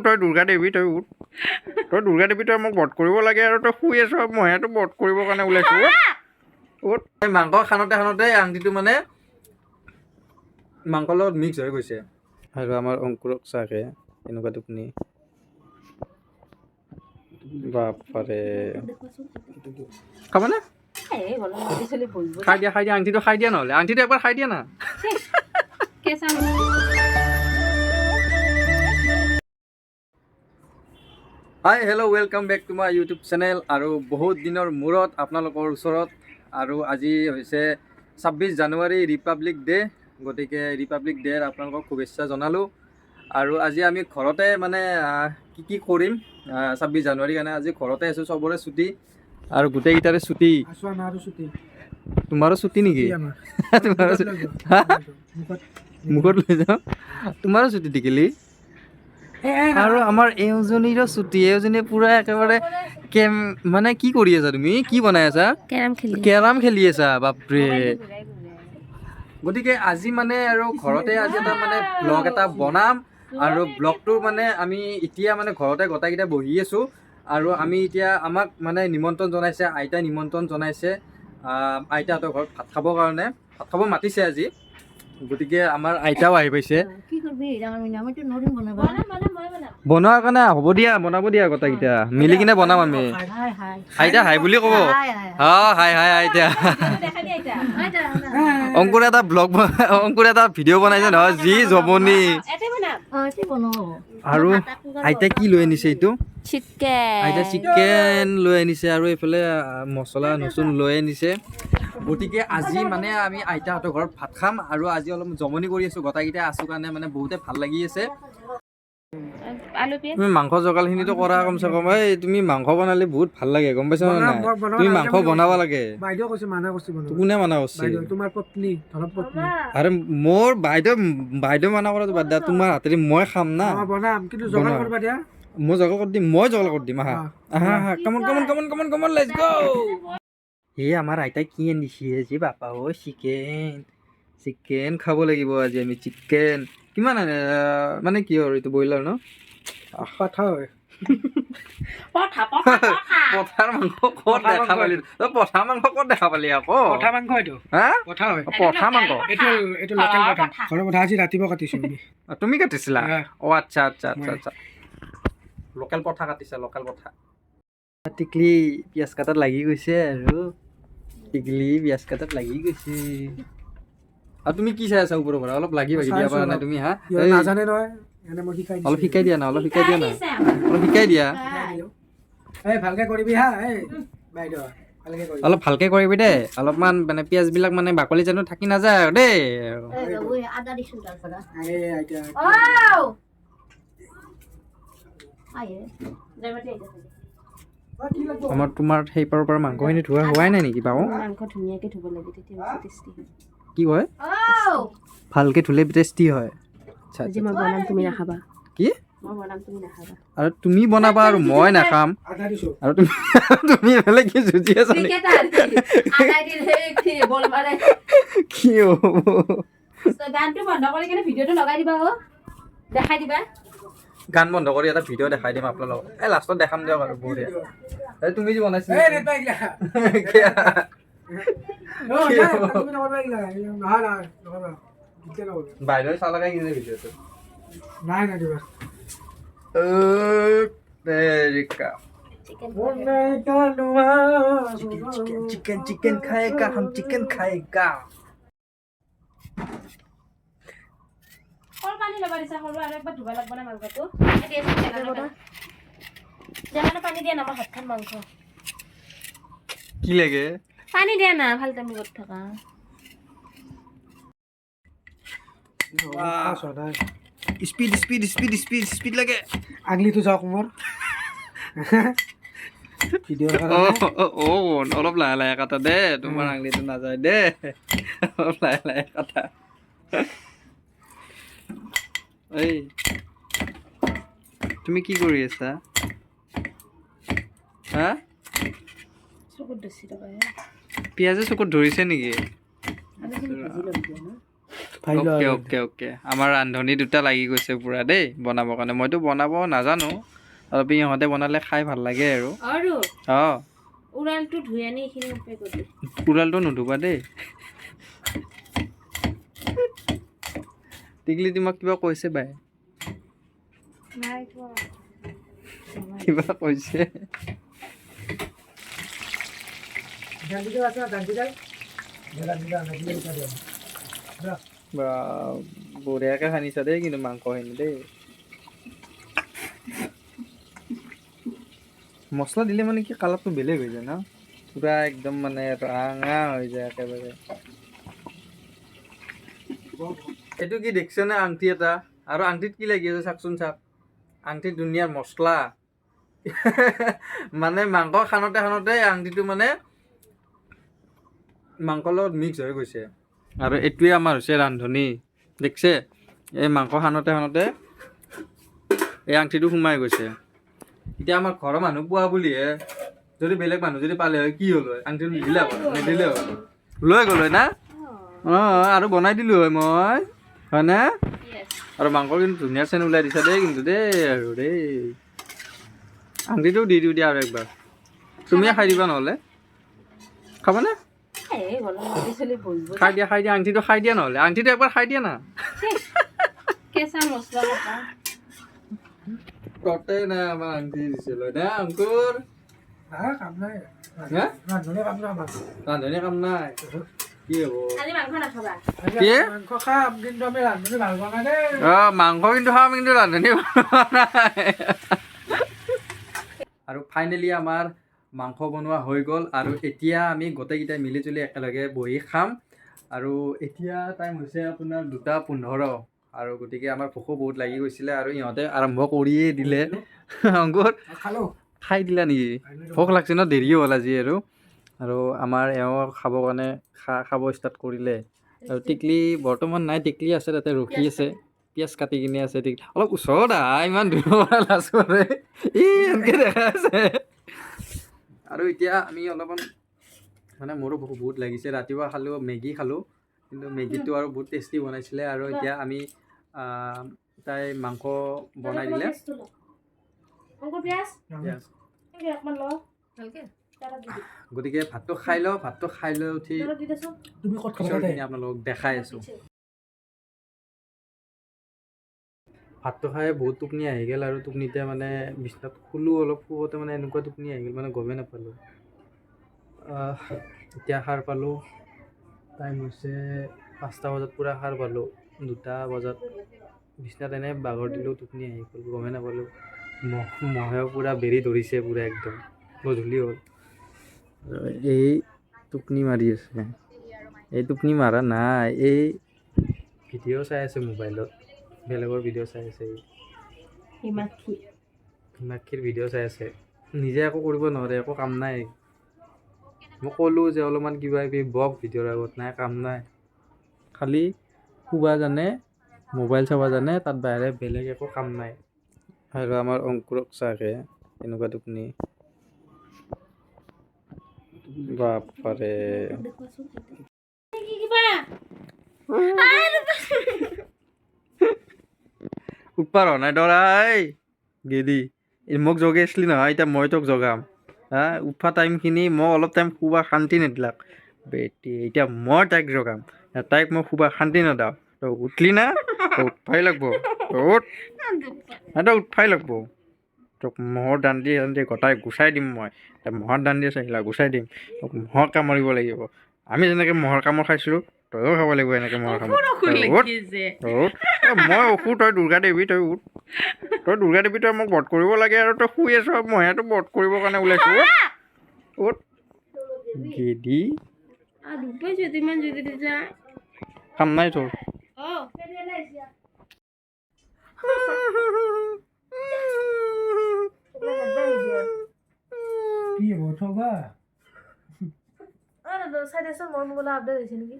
তই দুৰ্গা দেৱী তই উঠ তই দুৰ্গা দেৱী তই মোক বধ কৰিব লাগে আৰু তই শুই আছ মইতো বধ কৰিবৰ কাৰণে ওলাইছো উঠ মাংস খানতে আঙুঠিটো মানে মাংসৰ লগত মিক্স হৈ গৈছে আৰু আমাৰ অংকুৰক চাগে এনেকুৱা টোপনি বাপৰে খাবানে খাই দিয়া আঙুঠিটো খাই দিয়া নহ'লে আঙুঠিটো একবাৰ খাই দিয়া না hi hello' welcome back to my YouTube channel আৰু বহুত দিনৰ মূৰত আপোনালোকৰ ওচৰত আৰু আজি হৈছে 26 জানুৱাৰী ৰিপাব্লিক ডে গতিকে ৰিপাব্লিক ডেৰ আপোনালোকক শুভেচ্ছা জনালোঁ আৰু আজি আমি ঘৰতে মানে কি কৰিম 26 জানুৱাৰীৰ কাৰণে আজি ঘৰতে আছোঁ চবৰে ছুটি আৰু গোটেইকেইটাৰে ছুটি তোমাৰো ছুটি নেকি মুখত লৈ যাওঁ তোমাৰো ছুটি টিকিলি আৰু আমাৰ এওঁজনীৰো ছুটি এওঁজনীয়ে পুৰা একেবাৰে মানে কি কৰি আছা তুমি কি বনাই আছা কেৰাম খেলি আছা বাপৰে গতিকে আজি মানে আৰু ঘৰতে আজি এটা মানে ব্লগ এটা বনাম আৰু ব্লগটো মানে আমি এতিয়া মানে ঘৰতে গোটেইকেইটা বহি আছোঁ আৰু আমি এতিয়া আমাক মানে নিমন্ত্ৰণ জনাইছে আইতাই নিমন্ত্ৰণ জনাইছে আইতাহঁতৰ ঘৰত ভাত খাবৰ কাৰণে ভাত খাব মাতিছে আজি গতিকে আমাৰ আইতাও আহি পাইছে বনোৱাৰ কাৰণে হ'ব দিয়া বনাব দিয়া গোটেইকেইটা মিলি কিনে বনাম আমি আইতা হাই বুলি ক'ব হাই আইতা অংকুৰে এটা ব্লগ অংকুৰে এটা ভিডিঅ' বনাইছে নহয় যি জমনি আৰু আইতাই কি লৈ আনিছে এইটো আইতা চিকেন লৈ আনিছে আৰু এইফালে মছলা নচুন লৈ আনিছে গতিকে আজি মানে আমি আইতাহঁতৰ ঘৰত ভাত খাম আৰু আজি অলপ জমনি কৰি আছোঁ গোটেইকেইটা আছোঁ কাৰণে মানে বহুতে ভাল লাগি আছে তুমি মাংস জগালখিনিতো কৰা কমচে কম এই তুমি মাংস বনালে বহুত ভাল লাগে গম পাইছা নাই তুমি মাংস বনাব লাগে বাইদেউ কৈছে মানা কৰিছে কোনে মানা কৰিছে তোমাৰ পত্নী ধৰক পত্নী আৰে মোৰ বাইদেউ মানা কৰাটো বাদ দিয়া তোমাৰ হাতেৰে মই খাম না বনাম কিন্তু জগাৰ কৰিবা দিয়া মই জগাৰ কৰি দিম আহা কামন লেটছ গো এই আমাৰ আইতাই কি আনিছে যে বাপা ঐ চিকেন খাব লাগিব আজি আমি চিকেন কিমান মানে কি আৰু এইটো ব্ৰইলাৰ ন পাঠা হয় পঠাৰ মাংস ক'ত দেখা পালি পঠা মাংস ক'ত দেখা পালি আকৌ পঠা মাংস এইটো হা পঠা হয় পঠা মাংস এইটো লোকেল পঠা ঘৰৰ পঠা আজি ৰাতিপুৱা কাটিছো তুমি কাটিছিলা অ' আচ্ছা লোকেল পঠা কাটিছা লোকেল পঠা টিকলি পিঁয়াজ কাটাত লাগি গৈছে আৰু আৰু তুমি কি চাই আছা ওপৰৰ পৰা অলপ লাগি দিয়া পৰা নাই তুমি হা নাজানে নহয় অলপ শিকাই দিয়া না অলপ শিকাই দিয়া ভালকে কৰিবি হা বাইদেউ অলপ ভালকে কৰিবি দেই অলপমান মানে পিঁয়াজবিলাক মানে বাকলি জানো থাকি নাযায় আৰু দেই তোমাৰ সেই পাৰৰ পৰা মাংসখিনি ধোৱা হোৱাই নাই নেকি বাৰু কি কয় ভালকে ধুলে টেষ্টি হয় কি আৰু তুমি বনাবা আৰু মই নাখাম আৰু তুমি এইফালে কি যুঁজি আছা কি গান বন্ধ কৰি এটা ভিডিঅ' দেখাই দিম আপোনালোকক লাষ্টত দেখাম দিয়ক আৰু বঢ়িয়া তুমি যি বনাইছিলা বাইদেউ চালাগে কি ভিডিঅ'টো নাই দিবা चिकन खाएगा हम चिकन खाएगा और पानी लगा दिसा हरु আৰু একবাৰ ধুবা লাগব না মাংসটো জানা পানী দিয়া না মই হাত খান মাংস কি লাগে পানী দিয়া না ভাল তুমি গত থাকা স্পিড লাগে আগলিটো যাওক মোৰ ভিডিঅ' অলপ লাহে কাটা দে তোমাৰ আঙুলিটো নাযায় দে অলপ লাহে কাটা এই তুমি কি কৰি আছা হা চকুত দছি ৰবা পিঁয়াজে চকুত ধৰিছে নেকি ভাজি লোৱা অ'কে হৈ অ'কে অ'কে আমাৰ ৰান্ধনি দুটা লাগি গৈছে পূৰা দেই বনাবৰ কাৰণে মইতো বনাব নাজানো অলপ ইহঁতে বনালে খাই ভাল লাগে আৰু আৰু অঁ উৰালটো ধুই আনি এইখিনি উপায় কৰি দিম। উৰালটো নুধুবা দেই টিকলি তোমাক কিবা কৈছে বাই নাই কোৱা। কিবা কৈছে গান্ধী আছে না গান্ধী যাই বা বঢ়িয়াকৈ সানিছা দেই কিন্তু মাংসখিনি দেই মছলা দিলে মানে কি কালাৰটো বেলেগ হৈ যায় ন পূৰা একদম মানে ৰঙা হৈ যায় একেবাৰে এইটো কি দেখিছেনে আংঠি এটা আৰু আংঠিত কি লাগি আছে চাওকচোন চাওক আংঠিত ধুনীয়া মছলা মানে মাংস খানতে আংঠিটো মানে মাংসৰ লগত মিক্স হৈ গৈছে আৰু এইটোৱে আমাৰ হৈছে ৰান্ধনি দেখিছে এই মাংস খানতে এই আংঠিটো সোমাই গৈছে এতিয়া আমাৰ ঘৰৰ মানুহ পোৱা বুলিহে যদি বেলেগ মানুহ যদি পালে হয় কি হ'ল হয় আংঠিটো নিদিলে হয় নিদিলে হয় লৈ গ'ল হয় না অঁ আৰু বনাই দিলোঁ হয় মই হয়নে আৰু মাংস কিন্তু ধুনীয়া চেন ওলাই দিছা দেই কিন্তু দেই আৰু দেই আংঠিটো দি দিওঁ দিয়া আৰু একবাৰ তুমিয়ে খাই দিবা নহ'লে খাবানে এই গৰম লাগি চলি বহিব খাই দিয়া আংঠিটো খাই দিয়া নহ'লে আংঠিটো একবাৰ খাই দিয়া না কেঁচা মছলা থকা ততেই নাই আমাৰ আংঠি দিছিল না অংকুৰ কাম নাই হা ৰান্ধনী কাম নাই আমাৰ ৰান্ধনী কাম নাই কি হ'ব খালি মাংস নাখাবা কি? মাংস খাম কিন্তু আমি ৰান্ধনী ভাল পোৱা নাই দেই মাংস কিন্তু খাম কিন্তু ৰান্ধনি বনোৱা নাই আৰু ফাইনেলি আমাৰ মাংস বনোৱা হৈ গ'ল আৰু এতিয়া আমি গোটেইকেইটাই মিলি জুলি একেলগে বহি খাম আৰু এতিয়া টাইম হৈছে আপোনাৰ 2:15 আৰু গতিকে আমাৰ ভোকো বহুত লাগি গৈছিলে আৰু ইহঁতে আৰম্ভ কৰিয়ে দিলে অংকুৰ খালোঁ খাই দিলা নেকি ভোক লাগছে ন দেৰিও হ'ল আজি আৰু আমাৰ এওঁ খাবৰ কাৰণে খাব ষ্টাৰ্ট কৰিলে আৰু টিকলি বৰ্তমান নাই টিকলি আছে তাতে ৰখি আছে পিঁয়াজ কাটি কিনে আছে অলপ ওচৰত ইমান দূৰৰ পৰা লাজ কৰে এনেকৈ দেখা আছে আৰু এতিয়া আমি অলপমান মানে মোৰো ভোক বহুত লাগিছে ৰাতিপুৱা খালোঁ মেগী খালোঁ কিন্তু মেগীটো আৰু বহুত টেষ্টি বনাইছিলে আৰু এতিয়া আমি তাই মাংস বনাই দিলে অংকুৰ পিঁয়াজ Yes. অকণমান ল ভালকৈ গতিকে ভাতটো খাই লওঁ ভাতটো খাই লৈ উঠি দি দেচোন তুমি ক'ত খাবা তাতে পিছৰখিনি আপোনালোকক দেখাই আছোঁ ভাতটো খাই বহুত টোপনি আহি গ'ল আৰু টোপনিতে মানে বিচনাত শুলোঁ অলপ শুৱতে মানে এনেকুৱা টোপনি আহি গ'ল মানে গমেই নাপালোঁ এতিয়া সাৰ পালোঁ টাইম হৈছে 5টা বজাত পূৰা সাৰ পালোঁ 2টা বজাত বিচনাত এনেই বাগৰ দিলোঁ টোপনি আহি গ'ল গমেই নাপালোঁ মহেও পূৰা বেৰি ধৰিছে পূৰা একদম গধূলি হ'ল এই টোপনি মাৰি আছে এই টোপনি মাৰা নাই এই ভিডিঅ' চাই আছে মোবাইলত বেলেগৰ ভিডিঅ' চাই আছে হিমাক্ষীৰ ভিডিঅ' চাই আছে নিজে একো কৰিব নোৱাৰে একো কাম নাই মই ক'লোঁ যে অলপমান কিবা কিবি বক ভিডিঅ'ৰ আগত নাই কাম নাই খালি শুবা জানে মোবাইল চাব জানে তাত বাহিৰে বেলেগ একো কাম নাই আৰু আমাৰ অংকুৰক চাগে এনেকুৱা টোপনি বাপৰে উৎপাৰ হোৱা নাই দৰাই গেলি মোক জগাই আছিলি নহয় এতিয়া মই তোক জগাম হা উঠা টাইমখিনি মই অলপ টাইম শুবা শান্তি নিদিলাক বেটি এতিয়া মই তাইক জগাম তাইক মই শুবা শান্তি নেদাওঁ তই উঠলি না তই উঠবাই লাগব উঠ তই উঠবাই লাগব তোক মহৰ দাণ্ডি গোটাই গুচাই দিম মই মহৰ দাণ্ডি আছে আহিলা গুচাই দিম তোক মহৰ কামুৰিব লাগিব আমি যেনেকৈ মহৰ কামোৰ খাইছিলোঁ তয়ো খাব লাগিব এনেকৈ মহৰ কামোৰ উঠ মই ঔষধ তই দুৰ্গা দেৱী তই উঠ তই দুৰ্গা দেৱী তই মোক বধ কৰিব লাগে আৰু তই শুই আছ মহেতো বধ কৰিবৰ কাৰণে ওলাইছোঁ উঠ গেদি কাম নাই তোৰ কি হ'ব থবা চাই দেচোন মোৰ মোবাইলত আপডেট হৈছে নেকি